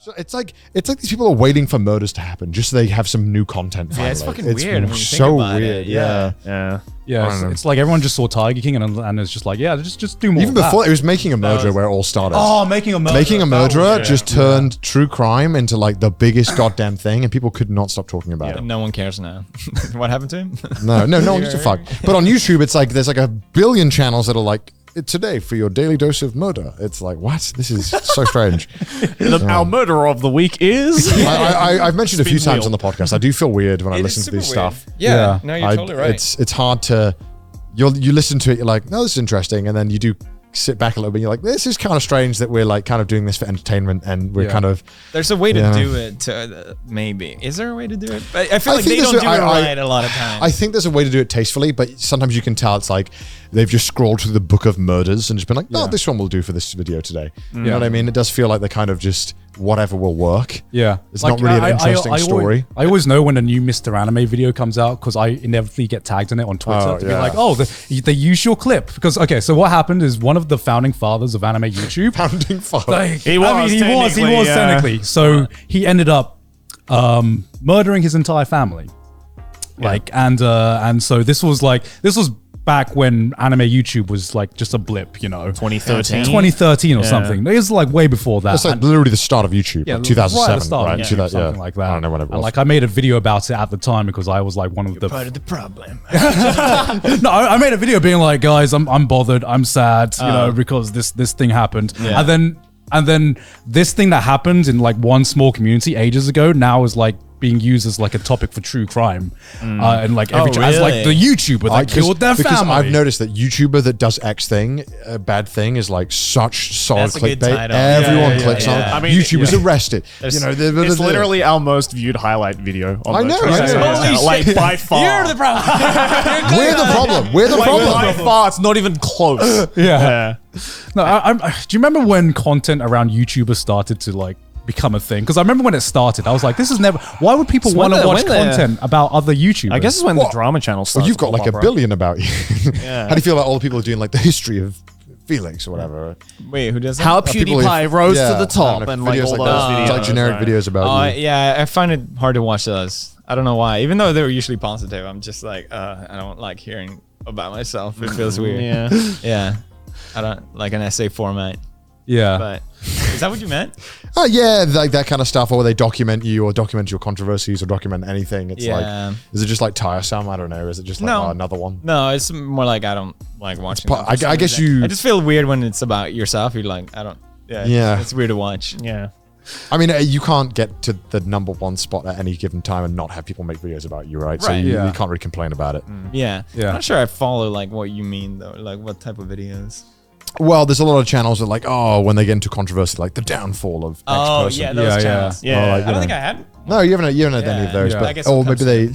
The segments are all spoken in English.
So it's like these people are waiting for murders to happen just so they have some new content. Finally. Yeah, it's fucking weird. When you so think about weird. it. Yeah. It's like everyone just saw Tiger King and it's just like, yeah, just do more. Even of that. before it was Making a Murderer where it all started. Oh, Making a Murderer. Making a Murderer just turned true crime into like the biggest goddamn thing, and people could not stop talking about it. No one cares now. What happened to him? No one gives a fuck. But on YouTube, it's like there's like a billion channels that are like, today for your daily dose of murder. It's like, what? This is so strange. Our murderer of the week is. I've mentioned a few Spin times wheel. on the podcast. I do feel weird when I It listen is to this super weird. stuff. Yeah. No, you're totally right. It's hard to. You listen to it. You're like, no, this is interesting, and then you do sit back a little bit. You're like, this is kind of strange that we're like kind of doing this for entertainment, and we're kind of. There's a way to Yeah. do it. Maybe is there a way to do it? But I feel like they there's don't do it I- right a lot of times. I think there's a way to do it tastefully, but sometimes you can tell it's like they've just scrolled through the book of murders and just been like, no, this one will do for this video today. You know what I mean? It does feel like they're kind of just whatever will work. Yeah. It's not really an interesting story. I always know when a new Mr. Anime video comes out because I inevitably get tagged in it on Twitter Oh, to be yeah. like, oh, they use your clip. Because, okay, so what happened is one of the founding fathers of anime YouTube. Founding father. Like, He was he was technically, yeah. technically. So he ended up murdering his entire family. Like, and so this was back when anime YouTube was like just a blip, 2013. 2013 or something. It was like way before that. That's like literally the start of YouTube, like 2007, right at the start of right? YouTube, something like that. I don't know when it was. And like I made a video about it at the time because I was like one of the part of the problem. No, I made a video being like, guys, I'm bothered, I'm sad, because this thing happened. Yeah. And then this thing that happened in like one small community ages ago now is like being used as like a topic for true crime, and like every as like the YouTuber that killed their because family. I've noticed that YouTuber that does X thing, a bad thing, is like such solid That's a good clickbait. title. Everyone Yeah, clicks on it. I mean, YouTubers arrested. There's- It's literally our most viewed highlight video on I the know, Twitter I know. channel. Holy Like by far. You're the problem. We're the problem. We're the Like, problem. by far, it's not even close. Yeah. No, do you remember when content around YouTubers started to like become a thing? Because I remember when it started, I was like, this is never. Why would people want to watch content about other YouTubers? I guess it's when the drama channel started. Well, you've got like a billion about you. Yeah. How do you feel about all the people doing like the history of Felix or whatever? Wait, who does that? How People PewDiePie who- rose yeah, to the top I don't and know, like videos all like those that. videos. It's like generic right. videos about you. Yeah, I find it hard to watch those. I don't know why. Even though they're usually positive, I'm just like, I don't like hearing about myself. It feels weird. Yeah. Yeah. I don't like an essay format. yeah. But is that what you meant? Yeah, like that kind of stuff, or they document you, or document your controversies, or document anything. It's Yeah. like, is it just like tiresome? I don't know. Is it just like No. another one? No, it's more like I don't like watching. part- them for I some guess reason. you- I just feel weird when it's about yourself. You're like, I don't. Yeah. Yeah. It's weird to watch. Yeah. I mean, you can't get to the number one spot at any given time and not have people make videos about you, right? So Right. you Yeah. can't really complain about it. Yeah. Yeah. I'm not sure I follow like what you mean though. Like what type of videos? Well, there's a lot of channels that like, oh, when they get into controversy, like the downfall of X Oh person. yeah, those Yeah, yeah. channels. Yeah. Or, like, I you don't know. think I had. No, you haven't had any Yeah. of those, Yeah. but I guess or it'll maybe come they.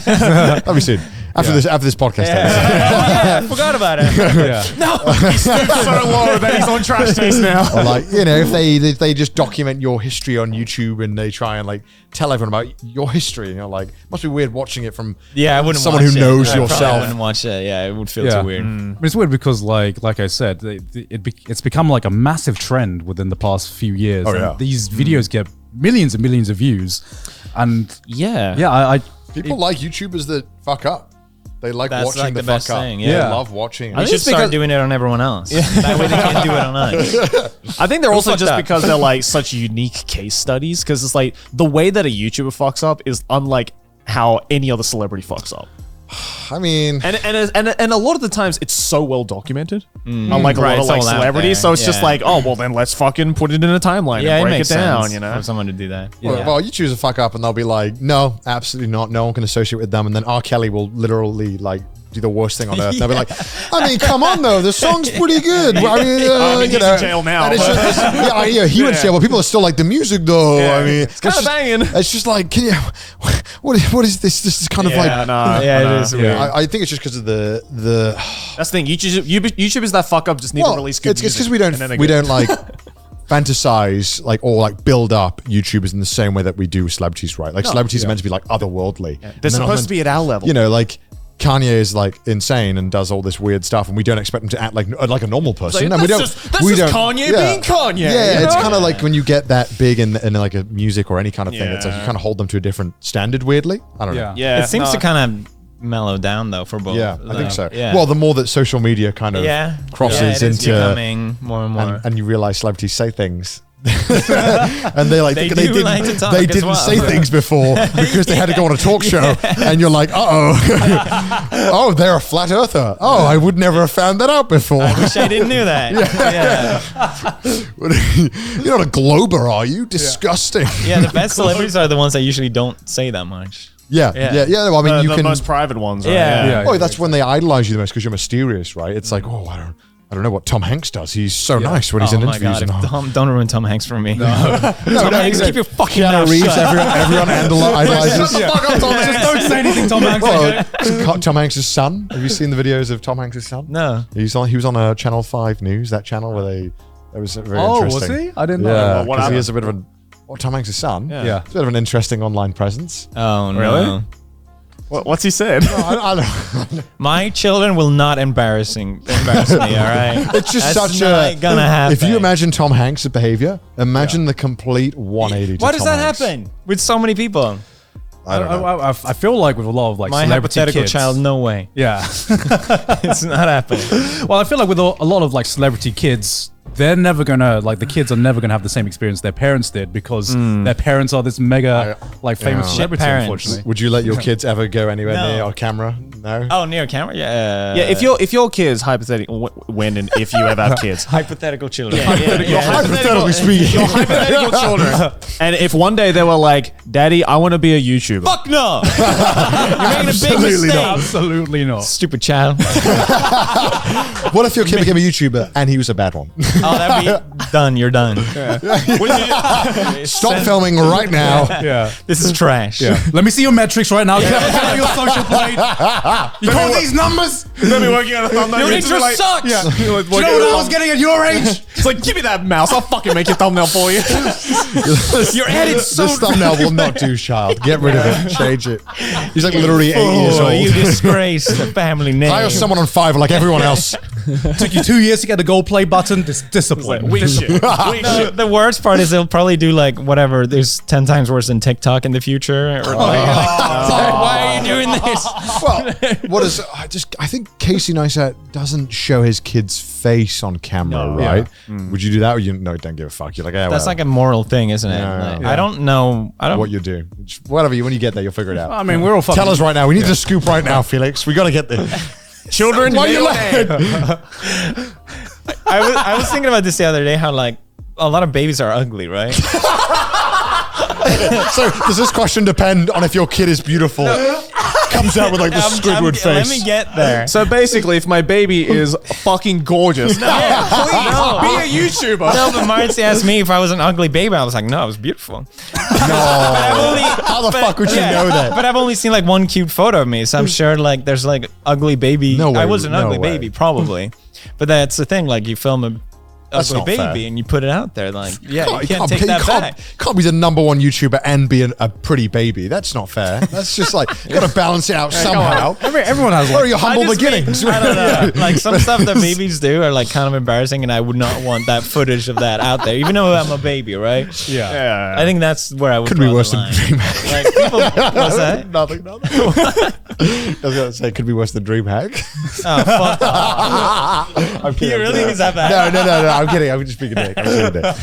That'll be soon. After this podcast. Yeah. Oh yeah, I forgot about it. yeah. No. So low that he's on trash taste now. Or like, if they just document your history on YouTube and they try and like tell everyone about your history, and you're like, must be weird watching it from Yeah, I wouldn't. someone watch who it. knows I probably yourself. wouldn't watch it. Yeah, it would feel Yeah. too weird. But it's weird because, like I said, it's become like a massive trend within the past few years. Oh, and yeah. these videos get millions and millions of views, and Yeah. yeah, I People like YouTubers that fuck up. They like That's watching like the the fuck best up. thing, They yeah. love watching. We think should it's start because- doing it on everyone else. That way they can't do it on us. I think they're also fucked just up. because they're like such unique case studies because it's like the way that a YouTuber fucks up is unlike how any other celebrity fucks up. I mean, And a lot of the times it's so well documented, unlike Right, a lot it's of like all out celebrities. there, So it's just yeah. like, oh well, then let's fucking put it in a timeline Yeah, and it break it makes down. sense You know, for someone to do that. well, you choose a fuck up and they'll be like, no, absolutely not. No one can associate with them. And then R. Kelly will literally like do the worst thing on earth. They'll be like, I mean, come on though, the song's pretty good. Well, I mean, he's in jail now, and it's but- just, yeah, he went to jail, but people are still like the music though. Yeah. I mean, It's kinda just, banging. It's just like, can you? What is this? This is kind of like. Yeah, it is weird. I think it's just because of the. That's the thing. YouTubers that fuck up just need to release good it's music. because we and then they're don't good. like fantasize like or like build up YouTubers in the same way that we do celebrities, right? Like celebrities are meant to be like otherworldly. And They're not supposed meant- to be at our level. You know, like Kanye is like insane and does all this weird stuff, and we don't expect him to act like a normal person. And we don't. That's we just don't. Kanye being Kanye. Yeah, you it's know? kind of like when you get that big in like a music or any kind of thing. It's like you kind of hold them to a different standard. Weirdly, I don't know. Yeah, It seems to kind of mellow down though for both. Yeah, I think so. Yeah. Well, the more that social media kind of crosses it is into, becoming more and more. and you realize celebrities say things. And they They do like to talk they as didn't well. say things before because they had to go on a talk show, and you're like, oh, they're a flat earther. Oh, I would never have found that out before. I wish I didn't know that. You're not a glober, are you? Disgusting. Yeah, the best celebrities are the ones that usually don't say that much. Yeah. Well, I mean, you the can. most private ones. Right? Yeah. Oh, that's when they idolize you the most because you're mysterious, right? It's like, oh, I don't know what Tom Hanks does. He's so nice when he's Oh in my interviews. God, and don't ruin Tom Hanks for me. No, Tom Hanks, keep your fucking Keanu mouth Reeves, shut. everyone idolizes. Just don't say anything, Tom Hanks. Well, Tom Hanks' son. Have you seen the videos of Tom Hanks' son? No. He was on a Channel 5 News, that channel where it was very Oh, was interesting. he? I didn't know. Yeah, What because he happened? has a bit of an. Well, Tom Hanks' son. Yeah. It's a bit of an interesting online presence. Oh no. Really? What's he said? I don't. My children will not embarrass me, all right? It's just That's such not gonna happen. If you imagine Tom Hanks' behavior, imagine the complete 180 to Why does Tom that Hanks. happen with so many people? I don't know. I feel like with a lot of like My celebrity hypothetical kids, child, no way. Yeah. It's not happening. Well, I feel like with a lot of like celebrity kids, they're never gonna like the kids are never gonna have the same experience their parents did because their parents are this mega like famous Yeah. celebrity. Shit parents. Unfortunately, Would you let your kids ever go anywhere No. near our camera? No. Oh, near camera? Yeah. Yeah, if your kids hypothetically when and if you ever have kids, hypothetical children. Hypothetically speaking. your hypothetical children, and if one day they were like, "Daddy, I want to be a YouTuber," Fuck no! You're making a big Absolutely mistake. not. absolutely not. Stupid child. What if your kid became a YouTuber and he was a bad one? Oh, that'd be done. You're done. Stop filming right now. Yeah. This is trash. Yeah. Let me see your metrics right now. Get out your social plate. You call these numbers? Let me working on a thumbnail. Your You're intro just like- sucks. Yeah. Do you know what I was getting at your age? It's like, give me that mouse. I'll fucking make your thumbnail for you. Your edit's so This thumbnail will not do, child. Get rid of it. Change it. He's like literally 8 years Oh, you old. disgrace the family name. Hire someone on Fiverr like everyone else. Took you 2 years to get the gold play button. Discipline. Weak shit. Weak No, shit. the worst part is they'll probably do like whatever. There's 10 times worse than TikTok in the future. Or why are you doing this? Well, what is I think Casey Neistat doesn't show his kid's face on camera, No. right? Would you do that? Or you don't give a fuck. You're like, yeah, That's well, like a moral thing, isn't it? Yeah, Like, yeah. I don't know. I don't. what you do. Just whatever you when you get there, you'll figure it out. I mean, we're all fucking. Tell us right now. We need to scoop right now, Felix. We got to get there. Children, Why are you middle name. laughing? I was thinking about this the other day. How like a lot of babies are ugly, right? So does this question depend on if your kid is beautiful? Comes out with like the Squidward face. Let me get there. So basically, if my baby is fucking gorgeous, No. be a YouTuber. No, but Marcy asked me if I was an ugly baby. I was like, no, I was beautiful. How the fuck would you know that? But I've only seen like one cute photo of me, so I'm sure like there's like ugly baby. No way, I was an no ugly way. baby, probably. But that's the thing. Like you film a That's ugly not baby fair. and you put it out there. Like yeah, you can't take that back. Can't be the number one YouTuber and be a pretty baby. That's not fair. That's just like you got to balance it out somehow. Everyone has What are like. your humble I just mean- beginnings? I don't know. Like some stuff that babies do are like kind of embarrassing, and I would not want that footage of that out there, even though I'm a baby, right? Yeah. I think that's where I would. Could be draw worse the than line. DreamHack. Like people, what's that? Nothing. I was going to say, could be worse than DreamHack. Oh fuck! I'm kidding. You really think it's that bad? No. I'm kidding. I'm just being a dick. I'm just being a dick.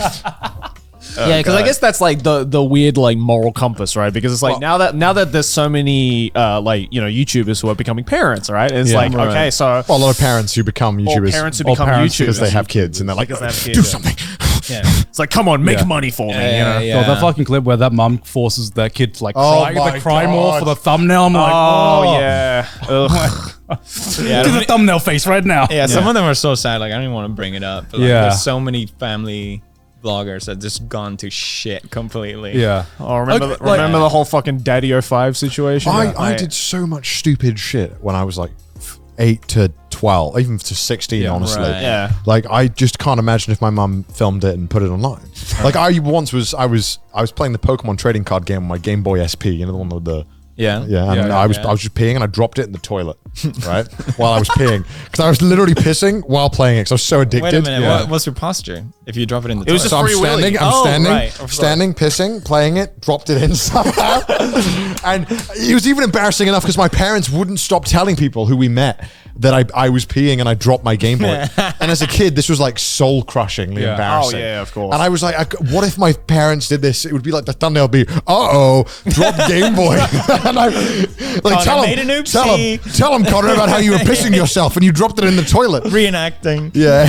Yeah, because I guess that's like the weird like moral compass, right? Because it's like now that there's so many like YouTubers who are becoming parents, right? It's like Right. okay, so Well, a lot of parents who become YouTubers. parents who or become parents YouTubers. because they have kids and they're like, Because they have kids, do yeah. something. Yeah. it's like, come on, make Yeah. money for me. Yeah, You know? Oh, that fucking clip where that mom forces that kid to like Oh cry, my the cry more God. for the thumbnail. I'm like, Oh yeah. Ugh. Yeah, do the thumbnail face right now. yeah, some of them are so sad. Like I don't even want to bring it up. But, like, Yeah. there's so many family vloggers that just gone to shit completely. Yeah. Oh, remember Like- remember the whole fucking Daddy 05 situation? I did so much stupid shit when I was like 8 to 12, even to 16, honestly. right. Yeah. Like I just can't imagine if my mum filmed it and put it online. Like I was playing the Pokemon trading card game on my Game Boy SP, the one with the Yeah. Yeah, and Yeah, I was yeah. I was just peeing and I dropped it in the toilet, right, while I was peeing because I was literally pissing while playing it because I was so addicted. Wait a minute. Yeah. What's your posture if you drop it in the It was toilet? just So I'm free standing, willy. Oh, standing, right, of course. standing, pissing, playing it, dropped it in somehow. And it was even embarrassing enough because my parents wouldn't stop telling people who we met that I was peeing and I dropped my Game Boy. And as a kid, this was like soul crushingly Yeah. embarrassing. Oh, yeah, of course. And I was like, what if my parents did this? It would be like the thumbnail would be, uh-oh, dropped Game Boy. And I like, Connor made an oopsie. tell them, Connor, about how you were pissing yourself and you dropped it in the toilet. Reenacting. Yeah.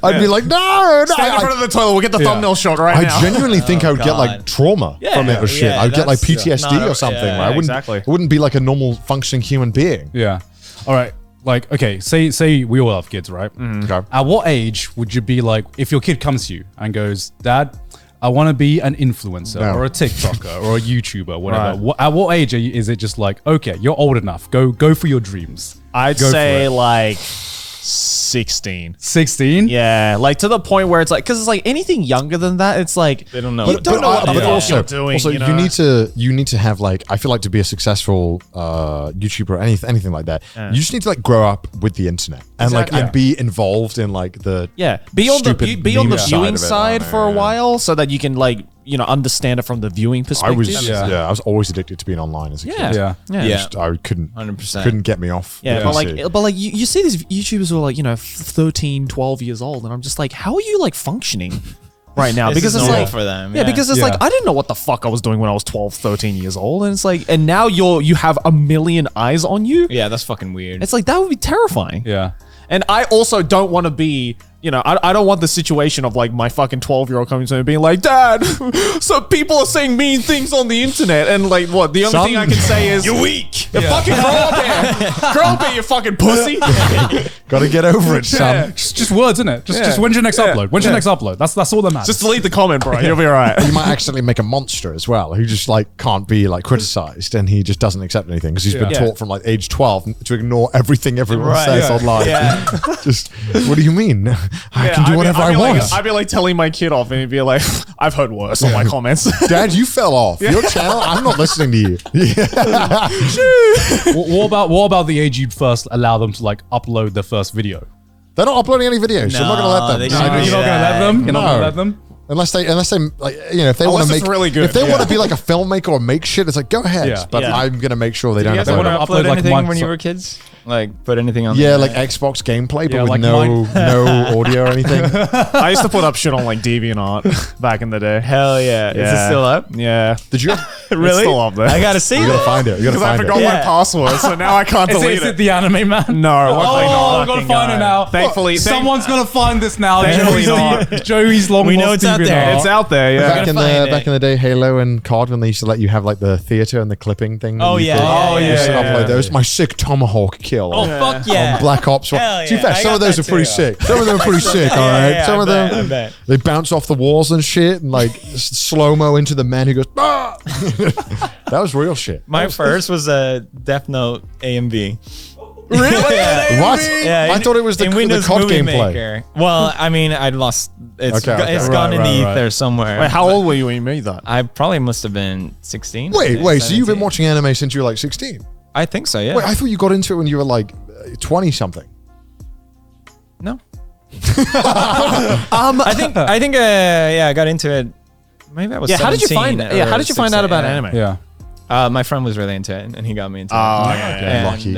I'd be like, no. Stand in front of the toilet. We'll get the thumbnail shot right I now. genuinely think I would get like God. trauma from it or shit. yeah, I'd get like that's PTSD not or something. yeah, right? I wouldn't, exactly. I wouldn't be like a normal functioning human being. Yeah. All right. Like, okay, say we all have kids, right? Okay. At what age would you be like, if your kid comes to you and goes, Dad, I want to be an influencer No. or a TikToker or a YouTuber, whatever. Right. At what age is it just like, okay, you're old enough, go for your dreams? I'd Go for say it. like 16. 16? Yeah, like to the point where it's like, because it's like anything younger than that, it's like They don't know. You what don't know what the but fuck also, you're doing. also you know? you need to have like, I feel like to be a successful YouTuber or anything like that, you just need to like grow up with the internet and like Exactly. and be involved in like the be on the stupid be on the meme viewing of it. side I don't for a know, yeah. while so that you can like understand it from the viewing I perspective. was Yeah. I was always addicted to being online as a Yeah. kid. Yeah. Yeah. Yeah. Just, I couldn't 100%. couldn't get me off. Yeah, the but PC. like you see these YouTubers who are like 13, 12 years old, and I'm just like, how are you like functioning right now? This because is it's normal like for them. Yeah, because it's Yeah. like I didn't know what the fuck I was doing when I was 12, 13 years old, and it's like, and now you have a million eyes on you. Yeah, that's fucking weird. It's like that would be terrifying. Yeah. And I also don't want to be, I don't want the situation of like my fucking 12-year-old coming to me and being like, Dad, so people are saying mean things on the internet. And like, what? The only Son, thing I can say is, you're weak. You fucking grow up here. Grow up here, you fucking pussy. Gotta get over it, son. Just words, innit? Just Yeah. when's your next Yeah. upload? When's your next upload? That's all that matters. Just delete the comment, bro. You'll be all right. You might accidentally make a monster as well, who just like can't be like criticized, and he just doesn't accept anything because he's been Yeah. taught from like age 12 to ignore everything everyone Right, says yeah. online. Yeah. Just what do you mean? I can do whatever I want. I'd be like telling my kid off and he'd be like, I've heard worse on my comments. Dad, you fell off your channel. I'm not listening to you. Yeah. What about the age you'd first allow them to like upload their first video? They're not uploading any videos. So I'm not gonna let them. they No, shouldn't just- do You're not gonna let them? You're not No. gonna let them? Unless they like if they want Unless to it's make really good. if they want Yeah. to be like a filmmaker or make shit, it's like go ahead. Yeah. But Yeah. I'm gonna make sure they don't You have guys to. want to wanna upload upload, like, anything when Microsoft- you were kids? Like put anything on? Yeah, the like Xbox gameplay, but Yeah, with like no mine. no audio or anything. I used to put up shit on like DeviantArt back in the day. hell yeah. Is it Yeah. still up? Yeah. Did you? Really? It's still up there. I gotta see You it. gotta find it. You gotta Because I find forgot it. my Yeah. password, so now I can't Is delete it it. the anime man? No, luckily Oh, not. I'm gonna find it now. Thankfully- someone's gonna find this now. Thankfully Joey's long We know lost it's out there. DeviantArt. It's out there, yeah. Back in the find it. back in the day, Halo and COD, when they used to let you have like the theater and the clipping thing. that Oh, you yeah, could- yeah, you yeah, used to yeah, upload yeah. those. My sick tomahawk kill. Oh fuck yeah. On Black Ops. Hell To be yeah, fair, I some got of those that are pretty too. sick. Some of them are pretty sick. All Yeah, right. yeah, Some I of bet, I them bet. they bounce off the walls and shit, and like slow mo into the man who goes. Ah! That was real shit. My first was a Death Note AMV. Really? Yeah. What? Yeah, I thought it was the in the Windows COD Movie gameplay. Maker. Well, I mean, I'd lost. It's Okay. it's Right, gone in the right, ether somewhere. Wait, how old were you when you made that? I probably must have been 16. Wait. So you've been 17. watching anime since you were like 16? I think so. Yeah. Wait, I thought you got into it when you were like 20 something. No. I think. Yeah, I got into it. Maybe I was. Yeah, how did you 17 find? Yeah, or how did you find out 16, about yeah. anime? Yeah. My friend was really into it, and he got me into it. yeah, lucky.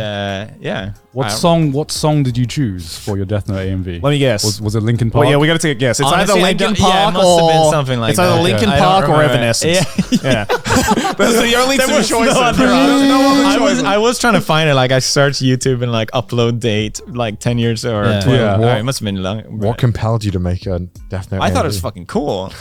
Yeah. What song did you choose for your Death Note AMV? Let me guess. Was it Linkin Park? Well, yeah, we got to take a guess. It's Honestly, either I Linkin don't- yeah, it Park must have been or something like it's either that. Linkin I don't Park or remember. Evanescence. Yeah. Yeah, those are the only There two was choices. no other bro. There's no other I choices. was trying to find it. Like I searched YouTube and like upload date like 10 years or 12. Yeah. All right, it must have been long. What compelled you to make a Death Note? I thought it was AMV? fucking cool.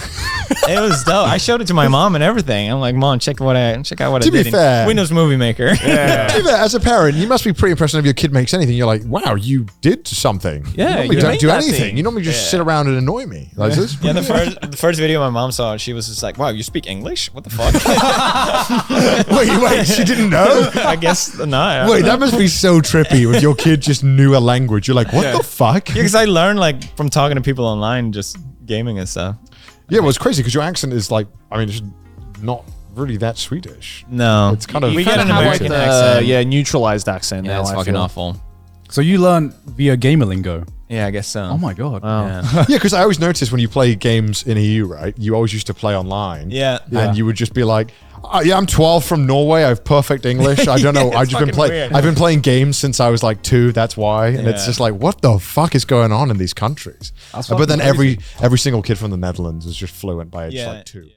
It was dope. I showed it to my mom and everything. I'm like, Mom, check out what I To be did in fair- Windows Movie Maker. To be fair, as a parent, you must be pretty impressed if your kid makes anything. You're like, wow, you did something. Yeah, you normally you don't made do that anything. thing. You normally just Yeah. sit around and annoy me. Like this. Yeah, the first video my mom saw, she was just like, "Wow, you speak English? What the fuck?" wait, she didn't know. I guess no. Wait, that must be so trippy if your kid just knew a language. You're like, what the fuck? Yeah, because I learned like from talking to people online, just gaming and stuff. Yeah, well, it's crazy because your accent is like, I mean, it's not really that Swedish. No, It's kind of- we You get Kinda an have, like, American the accent. neutralized accent Yeah, now. it's I fucking feel. awful. So you learn via Gamerlingo. Yeah, I guess so. Oh my god. Yeah. Yeah, because I always noticed when you play games in EU, right? You always used to play online. Yeah. And you would just be like, yeah, I'm 12 from Norway. I have perfect English. I don't know. Yeah, I've it's just been fucking playing. weird. I've been playing games since I was like 2. That's why. And it's Yeah. just like, what the fuck is going on in these countries? That's But then fucking every single kid from the Netherlands is just fluent by age Yeah. like 2.